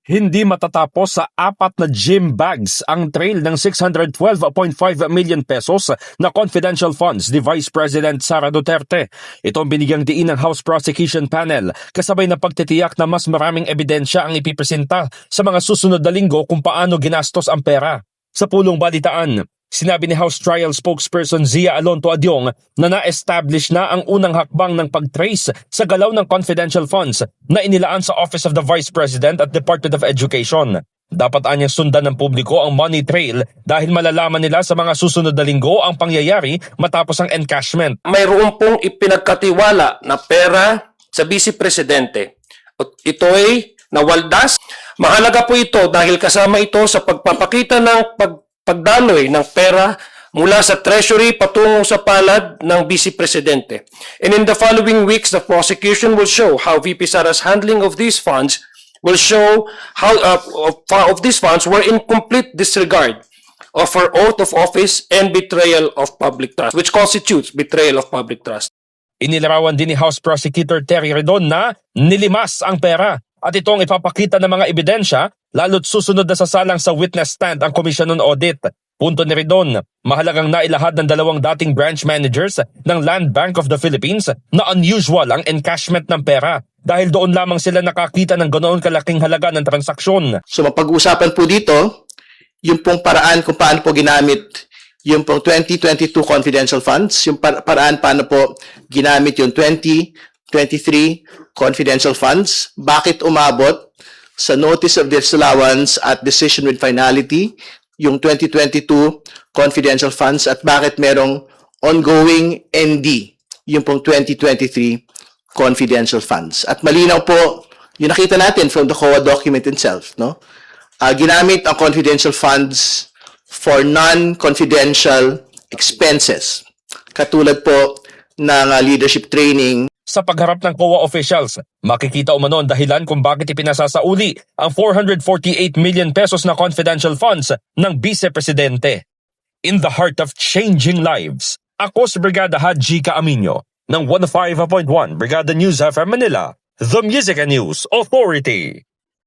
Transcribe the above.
Hindi matatapos sa 4 na gym bags ang trail ng 612.5 million pesos na confidential funds ni Vice President Sara Duterte. Ito ang binigyang diin ng House Prosecution Panel kasabay na pagtitiyak na mas maraming ebidensya ang ipipresenta sa mga susunod na linggo kung paano ginastos ang pera. Sa pulong balitaan, sinabi ni House Trial Spokesperson Zia Alonto Adyong na na-establish na ang unang hakbang ng pag-trace sa galaw ng confidential funds na inilaan sa Office of the Vice President at Department of Education. Dapat anyang sundan ng publiko ang money trail dahil malalaman nila sa mga susunod na linggo ang pangyayari matapos ang encashment. Mayroon pong ipinagkatiwala na pera sa Vice Presidente. Ito ay nawaldas. Mahalaga po ito dahil kasama ito sa pagpapakita ng pagdaloy ng pera mula sa Treasury patungo sa palad ng Vice Presidente. And in the following weeks, the prosecution will show how VP Sara's handling of these funds will show how of these funds were in complete disregard of her oath of office and betrayal of public trust, which constitutes betrayal of public trust. Inilarawan din ni House Prosecutor Terry Redon na nilimas ang pera at itong ipapakita ng mga ebidensya lalo't susunod na sasalang sa witness stand ang Commission on Audit. Punto ni Redon, mahalagang nailahad ng 2 dating branch managers ng Land Bank of the Philippines na unusual ang encashment ng pera dahil doon lamang sila nakakita ng ganoon kalaking halaga ng transaksyon. So mapag-uusapan po dito yung pong paraan kung paano po ginamit yung pong 2022 confidential funds, yung paraan paano po ginamit yung 2023 confidential funds, bakit umabot sa notice of disallowance at decision with finality yung 2022 confidential funds at bakit merong ongoing ND yung pong 2023 confidential funds. At malinaw po, yung nakita natin from the COA document itself, no? Ginamit ang confidential funds for non-confidential expenses. Katulad po ng leadership training. Sa pagharap ng COA officials, makikita umano ang dahilan kung bakit ipinasasauli ang 448 million pesos na confidential funds ng Vice Presidente. In the heart of changing lives, ako si Brigada Haji Caaminio ng 105.1 Brigada News FM Manila, The Music and News Authority.